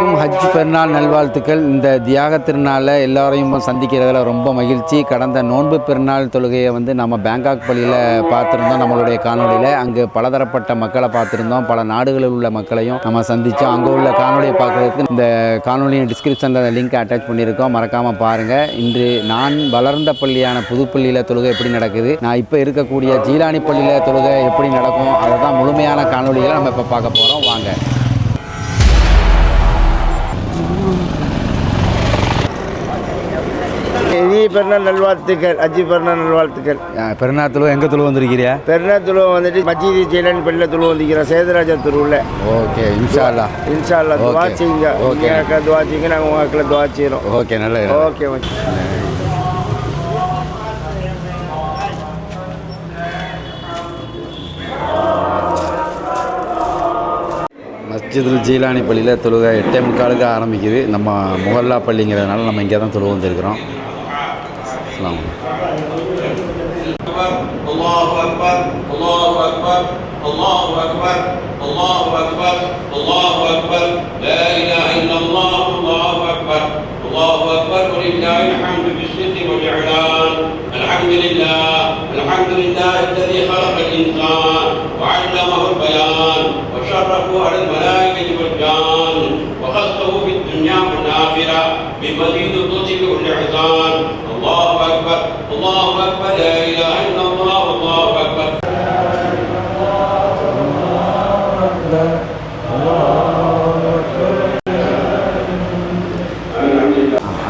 அனைவருக்கும் ஹஜ் பெருநாள் நல்வாழ்த்துக்கள். இந்த தியாக திருநாளில் எல்லோரையும் சந்திக்கிறதுல ரொம்ப மகிழ்ச்சி. கடந்த நோன்பு பெருநாள் தொழுகையை நம்ம பேங்காக் பள்ளியில் பார்த்துருந்தோம். நம்மளுடைய காணொலியில் அங்கு பலதரப்பட்ட மக்களை பார்த்துருந்தோம். பல நாடுகளில் உள்ள மக்களையும் நம்ம சந்தித்தோம். அங்கே உள்ள காணொலியை பார்க்குறதுக்கு இந்த காணொலியின் டிஸ்கிரிப்ஷனில் லிங்க் அட்டாச் பண்ணியிருக்கோம், மறக்காமல் பாருங்கள். இன்று நான் வளர்ந்த பள்ளியான புதுப்பள்ளியில் தொழுகை எப்படி நடக்குது, நான் இப்போ இருக்கக்கூடிய ஜீலானி பள்ளியில் தொழுகை எப்படி நடக்கும், அதை தான் முழுமையான காணொலிகளை நம்ம இப்போ பார்க்க போகிறோம். வாங்க. பெருநாள் நல்வாழ்த்துக்கள். அஜி பெருநாள் நல்வாழ்த்துக்கள். பெருநாள் துளு எங்கே துளு வந்திருக்கிறியா? பெருநாள் துளு வந்துட்டு மஜீதி ஜீலானி பள்ளியில் துளு வந்திருக்கிறோம், சேதுராஜா துருவில். ஓகே, இன்ஷா அல்லாஹ். இன்ஷா அல்லாஹ் துவா செய்யுங்க. ஓகே, துவா செய்யுங்க, நாங்கள் உங்கள் அக்கில் துவா செய்கிறோம். ஓகே, நல்ல ஓகே. மஸ்ஜிதுல் ஜீலானி பள்ளியில் தொழுகை 8:45 ஆரம்பிக்குது. நம்ம முகல்லா பள்ளிங்கிறதுனால நம்ம இங்கே தான் தொழுக வந்திருக்கிறோம். அஸ்ஸலாமு அல்லாஹு அக்பர், அல்லாஹு அக்பர், அல்லாஹு அக்பர், அல்லாஹு அக்பர், அல்லாஹு அக்பர், லா இலாஹ இல்லல்லாஹ், அல்லாஹு அக்பர், அல்லாஹு அக்பர், வலில்லாஹில் ஹம்து பிஸ்ஸித்தி வல் இஅலான். அல்ஹம்துலில்லாஹ், அல்ஹம்துலில்லாஹி அல்லதி خلقல் இன்சான் வ அல்லமஹுல் பயான் வ ஷர்ரஃபு அலல் மலாயிகதி வல் ஜான் வ خصஹு ஃபித் துன்யா வல் ஆখিরা பிமதீது துதிபி வல் இஹ்சான். அல்லாஹு அக்பர், அல்லாஹு அக்பர், லா இலாஹ இல்லல்லாஹ், அல்லாஹு அக்பர்.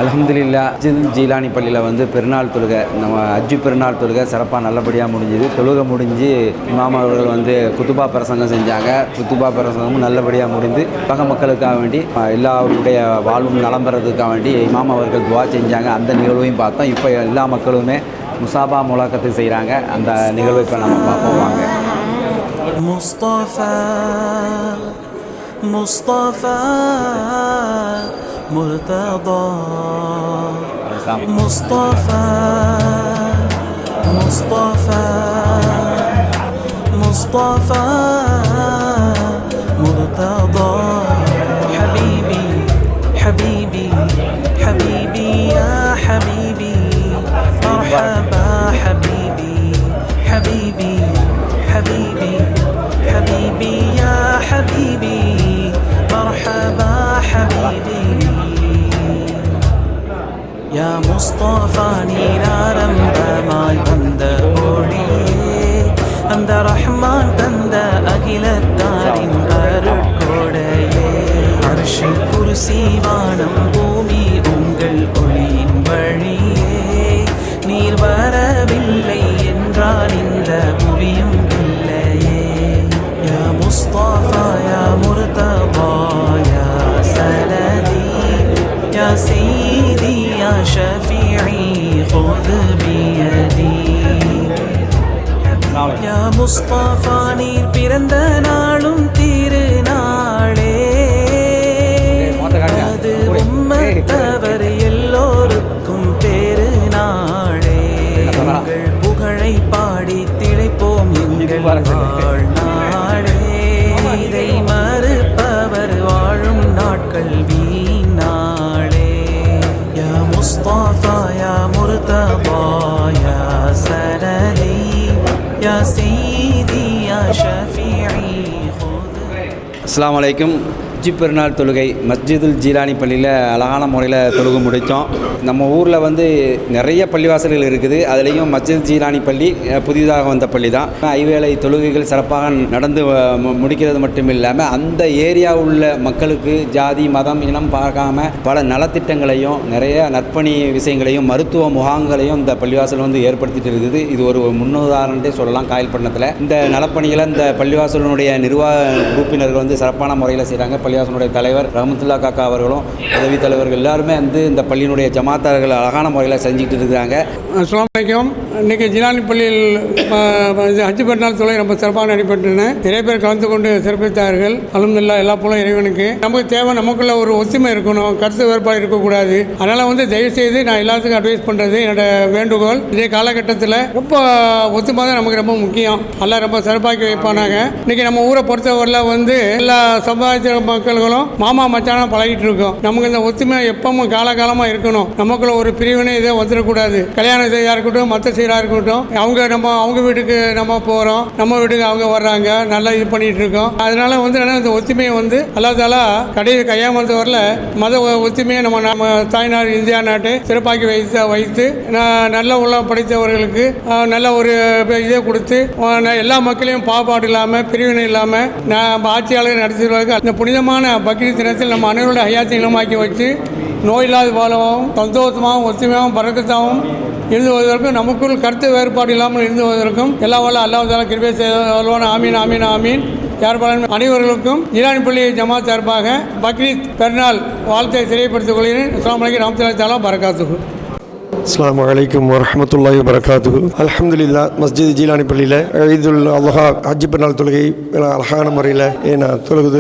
அல்ஹம்துலில்லாஹ். மஸ்ஜிதுல் ஜீலானி பள்ளியில் பெருநாள் தொழுகை, நம்ம ஹஜ்ஜு பெருநாள் தொழுகை சிறப்பாக நல்லபடியாக முடிஞ்சுது. தொழுகை முடிஞ்சு இமாம் அவர்கள் குத்துபா பிரசங்கம் செஞ்சாங்க. குத்துபா பிரசங்கமும் நல்லபடியாக முடிந்து உலக மக்களுக்காக வேண்டி எல்லாருடைய வாழ்வும் நலம் பெறதுக்காக வேண்டி இமாம் அவர்கள் துவா செஞ்சாங்க. அந்த நிகழ்வையும் பார்த்தோம். இப்போ எல்லா மக்களுமே முசாபா முலாக்கத்து செய்கிறாங்க. அந்த நிகழ்வை இப்போ நம்ம பார்ப்போம். வாங்க. முஸ்தஃபா முஸ்தஃபா مرتضى مصطفى مصطفى مصطفى مرتضى حبيبي حبيبي حبيبي يا حبيبي مرحبا حبيبي حبيبي حبيبي حبيبي يا حبيبي مرحبا حبيبي யா முஸ்தஃபா நீராரம்பமாய் வந்த ஒளியே, அந்த ரஹ்மான் தந்த அகிலத்தாரின் அருட்கொடையே. அர்ஷ் குர்சி வானம் பூமி உங்கள் ஒளியின் வழியே. நீர் வரவில்லை என்றால் இந்த புவியும் இல்லையே. யா முஸ்தஃபா யா முர்தபா யா சனதி யா سيدي يا شفيعي خذ بيدي يا مصطفى நீர் பிறந்த நாளும் திருநாளே. அது உம்மத்தவர் எல்லோருக்கும் பெருநாளே. எங்கள் புகழை பாடி திளைப்போம் எங்கள் வாழ்நாளே. இதை மறுப்பவர் வாழும் நாட்கள் வீணாளே. யா முஸ்தஃபா யா முர்தபா யா சனதி யா சய்யிதி யா ஷஃபீஇ. அஸ்ஸலாமு அலைக்கும். ஹஜ்ஜு பெருநாள் தொழுகை மஸ்ஜிதுல் ஜீலானி பள்ளியில் அழகான முறையில் தொழுகை முடித்தோம். நம்ம ஊரில் நிறைய பள்ளிவாசல்கள் இருக்குது. அதுலேயும் மஸ்ஜித் ஜீலானி பள்ளி புதிதாக வந்த பள்ளி தான். ஐவேளை தொழுகைகள் சிறப்பாக நடந்து முடிக்கிறது மட்டும் இல்லாமல் அந்த ஏரியா உள்ள மக்களுக்கு ஜாதி மதம் இனம் பார்க்காம பல நலத்திட்டங்களையும் நிறைய நற்பணி விஷயங்களையும் மருத்துவ முகாம்களையும் இந்த பள்ளிவாசல் ஏற்படுத்திட்டு இருக்குது. இது ஒரு முன்னுதாரணத்தை சொல்லலாம். காயல்பட்டினத்தில் இந்த நலப்பணிகளை இந்த பள்ளிவாசலுடைய நிர்வாக உறுப்பினர்கள் சிறப்பான முறையில் செய்கிறாங்க. பள்ளிவாசனுடைய தலைவர் ரஹமத்துல்லா காக்கா அவர்களும் உதவி தலைவர்கள் எல்லாருமே இந்த பள்ளியினுடைய ஜமாத்தார்கள் அழகான முறையில் செஞ்சுக்கிட்டு இருக்கிறாங்க. அஸ்ஸலாமு அலைக்கும். இன்றைக்கி ஜீலானி பள்ளியில் ஹஜ் பெருநாள் தொழுகை ரொம்ப சிறப்பாக நடைபெற்றன. நிறைய பேர் கலந்து கொண்டு சிறப்பித்தார்கள். அல்ஹம்துலில்லாஹ். எல்லா போலும் இறைவனுக்கு. நமக்கு தேவை நமக்குள்ள ஒரு ஒத்துமை இருக்கணும், கருத்து வேறுபாடு இருக்கக்கூடாது. அதனால் தயவுசெய்து நான் எல்லாத்துக்கும் அட்வைஸ் பண்ணுறது என்னோட வேண்டுகோள். இதே காலகட்டத்தில் ரொம்ப ஒத்துமை தான் நமக்கு ரொம்ப முக்கியம். எல்லாம் ரொம்ப சிறப்பாக்கி வைப்பானாங்க. இன்றைக்கி நம்ம ஊரை பொறுத்தவரையில் எல்லா சமுதாயத்திலும் மக்கள்களும் மாமா மச்சானா பழகிட்டு இருக்கோம். நமக்கு இந்த ஒத்துமை எப்பவும் காலகாலமாக இருக்கணும். நமக்குள்ள ஒரு பிரிவினை இதே வந்துடக்கூடாது. கல்யாணம் செய்யா இருக்கட்டும், மற்ற செய்யா இருக்கட்டும், அவங்க வீட்டுக்கு நம்ம போகிறோம், நம்ம வீட்டுக்கு அவங்க வர்றாங்க, நல்லா இது பண்ணிட்டு இருக்கோம். அதனால வந்து இந்த ஒத்துமையை வந்து அல்லா தாலா கடையை கையாமத்து வரல மத ஒத்துமையை நம்ம தாய்நாடு இந்தியா நாட்டை சிறப்பாக்கி வைத்து நல்ல உள்ள படித்தவர்களுக்கு நல்ல ஒரு இதை கொடுத்து எல்லா மக்களையும் பாகுபாடு இல்லாமல் பிரிவினை இல்லாமல் ஆட்சியாளர்கள் நடத்துவதற்கு அந்த புனிதமான பக்ரீத் தினத்தில் நம்ம அனைவரோட ஹயாத்தை இனமாக்கி வச்சு நோயில்லாத வாழவும் சந்தோஷமாகவும் ஒத்துமையாகவும் பறக்கத்தாகவும் எழுதுவதற்கும் நமக்குள் கருத்து வேறுபாடு இல்லாமல் எழுதுவதற்கும் எல்லா வல்ல அல்லாஹ் தஆலா கிருபை செய்வான். ஆமீன் ஆமீன் ஆமீன். யார்பாலும் அனைவர்களுக்கும் ஜீலானி பள்ளி ஜமாத் சார்பாக பக்ரீத் பெருநாள் வாழ்த்தை தெரியப்படுத்திக் கொள்கிறேன். அஸ்ஸலாமு அலைக்கும் வரஹ்மத்துல்லாஹி தஆலா பரகாத்துஹு. அஸ்ஸலாமு அலைக்கும் வரஹ்மத்துல்லாஹி வபரகாத்துஹு. அல்ஹம்துலில்லாஹ் மஸ்ஜித் ஜீலானி பள்ளியில் ஈதுல் அல்ஹா ஹஜ் பெருநாள் தொழுகை அழகான முறையில்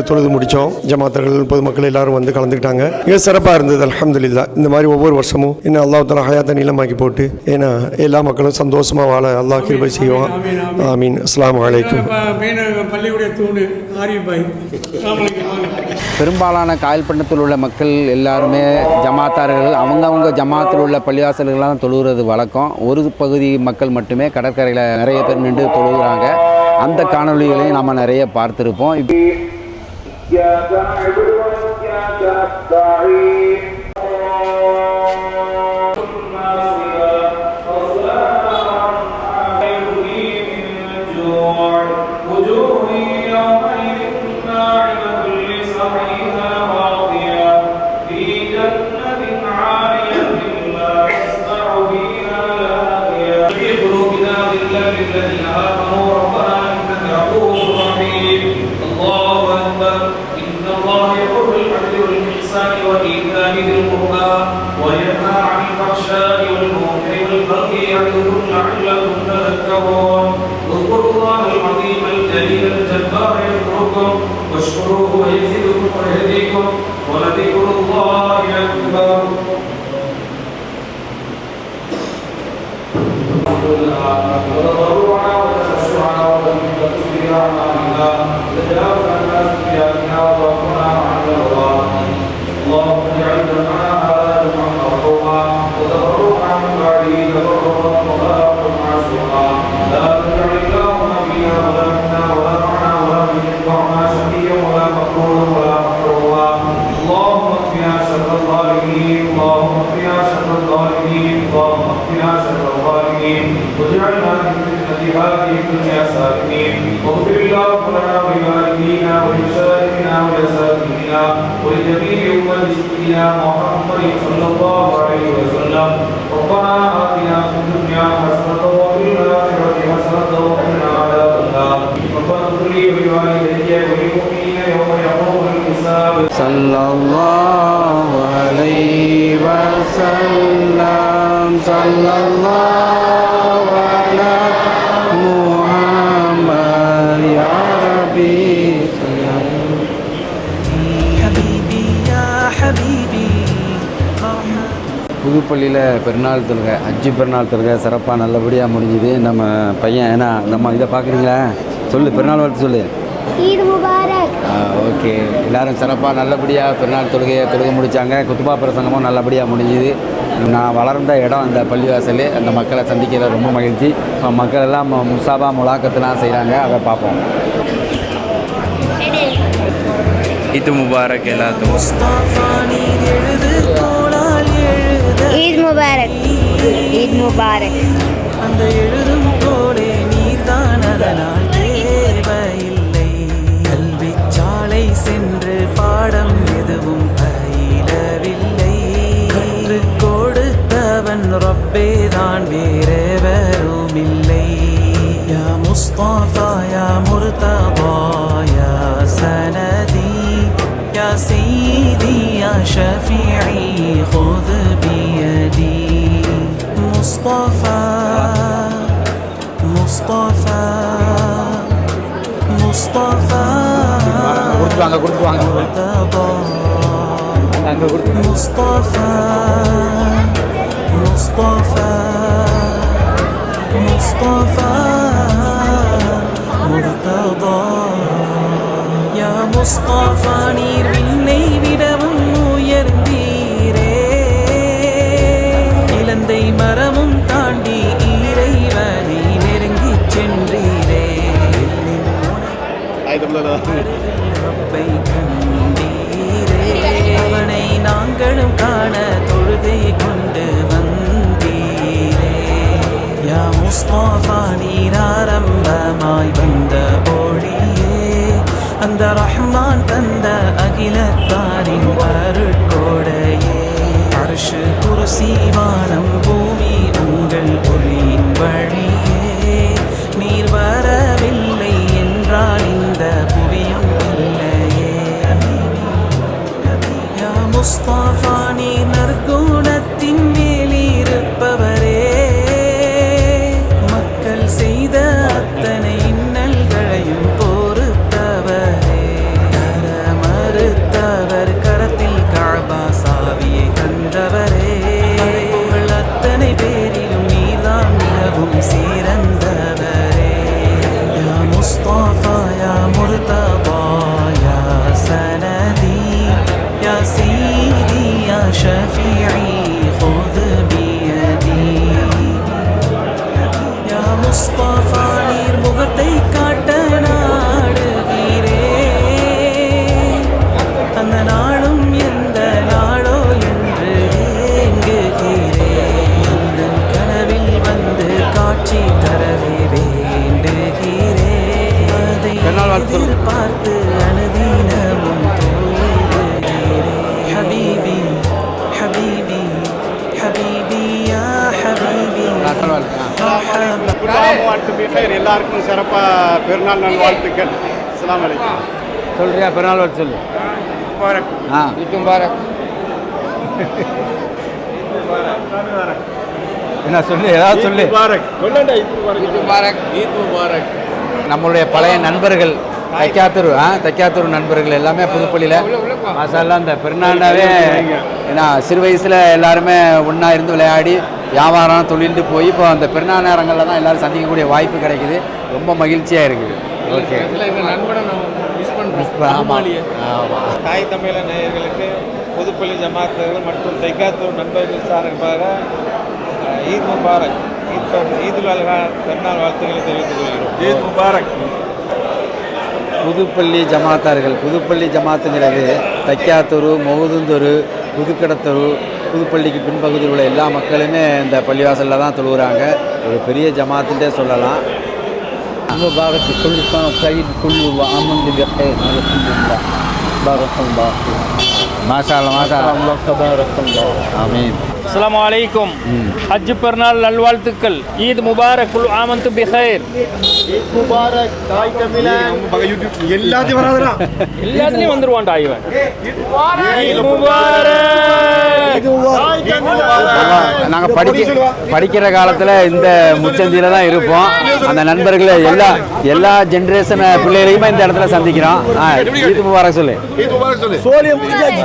தொழுது முடித்தோம். ஜமாத்தர்கள் பொதுமக்கள் எல்லாரும் வந்து கலந்துக்கிட்டாங்க. மிக சிறப்பாக இருந்தது. அல்ஹம்துலில்லாஹ் இந்த மாதிரி ஒவ்வொரு வருஷமும் இன்னும் அல்லாஹ் தஆலா ஹயாத்தை நீளமாக்கி போட்டு ஏன்னா எல்லா மக்களும் சந்தோஷமாக வாழ அல்லாஹ் கிருபை செய்வான். ஆமீன். அஸ்ஸலாமு அலைக்கும். பள்ளியுடைய தூணு ஆரிபாய். பெரும்பாலான காயல்பட்டினத்தில் உள்ள மக்கள் எல்லாருமே ஜமாத்தார்கள் அவங்கவுங்க ஜமாத்தில் உள்ள பள்ளிவாசல்கள்லாம் தொழுகிறது வழக்கம். ஒரு பகுதி மக்கள் மட்டுமே கடற்கரையில் நிறைய பேர் நின்று தொழுகிறாங்க. அந்த காணொளிகளையும் நம்ம நிறைய பார்த்துருப்போம். واشكروه ويزيدكم ويهديكم ولذكر الله أكبر. وتضرعنا وتخشعنا وتسبيح أعمالنا وتجاوز عنا سيئاتنا وتوفنا عن الله. اللهم اجعل جمعنا هذا جمعا مرحوما وتفرقنا من بعده تفرقا مباركا معصوما. لا تجعل اللهم فينا ولا منا ولا معنا ولا من يتبعنا شقيا ولا مكروها ولا محروما. اللهم اكفنا شر الظالمين. اللهم اكفنا شر الظالمين. اللهم اكفنا شر الظالمين واجعلنا من فتنة هذه الدنيا سالمين. واغفر اللهم لنا ولوالدينا ولمشايخنا ولأساتذتنا ولجميع أمة سيدنا محمد صلى الله عليه وسلم. ربنا آتنا في الدنيا حسنة وفي الآخرة حسنة وقنا عذاب النار. ربنا اغفر لي ولوالدي وللمؤمنين يوم يقوم الحساب. صلى الله عليه وسلم. صلى الله على محمد يا ربي. حبيبي يا حبيبي புதுப்பள்ளியில் பெருநாள் தொழுகை ஹஜ்ஜி பெருநாள் தொழுகை சிறப்பாக நல்லபடியாக முடிஞ்சுது. நம்ம பையன் ஏன்னா நம்ம இதை பார்க்குறீங்களா சொல்லு, பெருநாள் வாழ்த்து சொல்லு. ஈத் முபாரக். ஓகே, எல்லோரும் சிறப்பாக நல்லபடியாக பெருநாள் தொழுகை முடித்தாங்க. குத்துபா பிரசங்கமும் நல்லபடியாக முடிஞ்சுது. நான் வளர்ந்த இடம் அந்த பள்ளிவாசல். அந்த மக்களை சந்திக்கிறத ரொம்ப மகிழ்ச்சி. மக்கள் எல்லாம் முசாபா முலாக்கத்துலாம் செய்கிறாங்க, அதை பார்ப்போம். ஈத் முபாரக் எல்லாத்துக்கும். ஈத் முபாரக். ஈத் முபாரக். அந்த எழுதும் கோலே நீர்தான் அதனால் தேவையில்லை. கல்வி சாலை சென்று பாடம் எதுவும் பயிலவில்லை. கற்றுக் கொடுத்தவன் ரப்பே தான் வேறெவரும் இல்லை. யா முஸ்தஃபா யா முர்ததா யா சனதி யா சய்யிதி யா ஷஃபீஇ خذ بيدي. مصطفى مصطفى مصطفى مصطفى مصطفى مصطفى مرتضى يا முஸ்தபா நீர் விண்ணை விடவும் உயர்ந்தீரே இலந்தை மரமும் தாண்டி இறைவனை நெருங்கிச் சென்றீரே ரப்பை கண்டீரே அவனை நாங்களும் காண தொழுகை கொண்டு வந்தீரே யா முஸ்தபா நீர் ஆரம்பமாய் வந்த ஒளியே அந்த ரஹ்மான் தந்த அகிலத்தாரின் அருட்கொடையே அர்ஷு குர்சி வானம் பூமி உங்கள் ஒளியின் வழியே நீர் வரவில்லை என்றால் இந்த புவியும் இல்லையே யா முஸ்தபா நீர் நற்குணத்தின் மேலிருப்பவரே மக்கள் செய்த அத்தனை இன்னல்களையும் பொறுத்தவரே தர மறுத்தவர் கரத்தில் கஅபா சாவியை தந்தவரே புகழ் அத்தனை பேரிலும் நீதான் மிகவும் சிறந்தவரே யா முஸ்தபா யா முர்தபா யா சனதி யா சீதி யா ஷஃபீஇ خذ بيدي யா முஸ்தபா நீர் முகத்தை காட்ட நாடுகிறே அந்த நாளும் எந்த நாளோ என்று ஏங்குகிறே எந்தன் கனவில் வந்து காட்சி தரவே வேண்டுகிறே அதை எதிர்பார்த்து அனுதினமும் தோன்றுகிறே ஹபீபி ஹபீபி ஹபீபி யா ஹபீபி எல்லாருக்கும் சிறப்பாக பெருநாள் நல்வாழ்த்துக்கள். அஸ்ஸலாமு அலைக்கும். சொல்றியா பெருநாள் வாழ்த்து சொல்லு. முபாரக். ஈத் முபாரக். என்ன சொல்லு, ஏதாவது சொல்லு. முபாரக். சொல்லண்டா ஈத் முபாரக். ஈத் முபாரக். நம்மளுடைய பழைய நண்பர்கள் தைக்காத்தூர் நண்பர்கள் எல்லாமே புதுப்பள்ளியில் மாசாலாம் இந்த பெருநாளாவே ஏன்னா சிறு வயசில் எல்லாருமே ஒன்றா இருந்து விளையாடி வியாபாரம் தொழில்ட்டு போய் இப்போ அந்த பெருநாள் நேரங்களில் தான் எல்லோரும் சந்திக்கக்கூடிய வாய்ப்பு கிடைக்குது. ரொம்ப மகிழ்ச்சியாக இருக்குது. ஓகே, ஆமாம். தாய் தமிழ நேயர்களுக்கு புதுப்பள்ளி ஜமாத்தர்கள் மற்றும் தைக்காத்தூர் நண்பர்கள் சார்பாக ஈத் முபாரக், ஈதுல் அல்ஹா பெருநாள் வாழ்த்துக்களை தெரிவித்துக் கொள்கிறோம். ஈத் முபாரக். புதுப்பள்ளி ஜமாத்துங்கிறது தைக்காத்தூர், மொகுதுந்தூர், புதுக்கடத்தூர், புதுப்பள்ளிக்கு பின்பகுதியில் உள்ள எல்லா மக்களுமே இந்த பள்ளிவாசலில் தான் தொழுகிறாங்க. ஒரு பெரிய ஜமாத்துட்டே சொல்லலாம். முபாரக் குல் சயீத் குல் ஆமன் பிகைர் அல்ஹம்துலில்லாஹ் பாரக்கல்லாஹ் மாஷா அல்லாஹ் தபாரக்கல்லாஹ் ஆமீன். அஸ்ஸலாமு அலைக்கும். ஹஜ் பெருநாள் நல்வாழ்த்துக்கள். ஈத் முபாரக் குல் ஆமன்து பிகைர். ஈத் முபாரக். தாய் தமிழ எல்லாத்தையும் வராதுடா, எல்லாத்துலயும் வந்துருவான்டா இவன். ஈத் முபாரக். நாங்கள் படிக்கிற காலத்தில் இந்த முச்சந்தியில் தான் இருப்போம். அந்த நண்பர்களை எல்லா ஜென்ரேஷன் பிள்ளைகளையுமே இந்த இடத்துல சந்திக்கிறோம். ஈத் முபாரக் சொல்லு. ஈத் முபாரக் சொல்லு. சோலியம் முடிஞ்சாச்சு.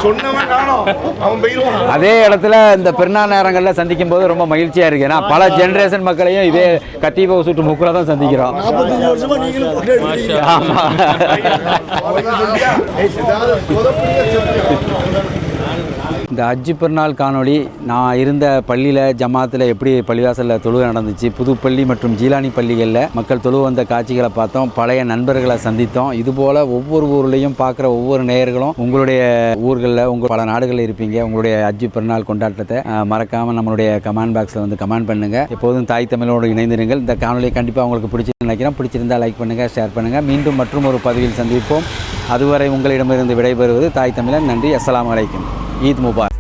சொன்னவன் காணோம், அவன் போயிடுவான். அதே இடத்துல இந்த பெருநாள் நேரங்களில் சந்திக்கும் போது ரொம்ப மகிழ்ச்சியாக இருக்கு. ஏன்னா பல ஜென்ரேஷன் மக்களையும் இதே கத்தீபா சுட்டு முக்கில் தான் சந்திக்கிறோம். 45 வருஷமா நீங்களும் ஆமாம். இந்த ஹஜ்ஜு பெருநாள் காணொளி நான் இருந்த பள்ளியில் ஜமாத்தில் எப்படி பள்ளிவாசலில் தொழுகை நடந்துச்சு, புதுப்பள்ளி மற்றும் ஜீலானி பள்ளிகளில் மக்கள் தொழு வந்த காட்சிகளை பார்த்தோம், பழைய நண்பர்களை சந்தித்தோம். இதுபோல் ஒவ்வொரு ஊர்லேயும் பார்க்குற ஒவ்வொரு நேயர்களும் உங்களுடைய ஊர்களில் உங்கள் பல நாடுகளில் இருப்பீங்க. உங்களுடைய ஹஜ்ஜு பெருநாள் கொண்டாட்டத்தை மறக்காமல் நம்மளுடைய கமெண்ட் பாக்ஸில் வந்து கமெண்ட் பண்ணுங்கள். எப்போதும் தாய் தமிழோடு இணைந்திருங்கள். இந்த காணொலியை கண்டிப்பாக உங்களுக்கு நினைக்கிறேன். பிடிச்சிருந்தால் லைக் பண்ணுங்கள், ஷேர் பண்ணுங்கள். மீண்டும் மற்றும் ஒரு பதிவில் சந்திப்போம். அதுவரை உங்களிடமிருந்து விடைபெறுவது தாய் தமிழன். நன்றி. அஸ்ஸலாமு அலைக்கும். ஈத் முபாரக்.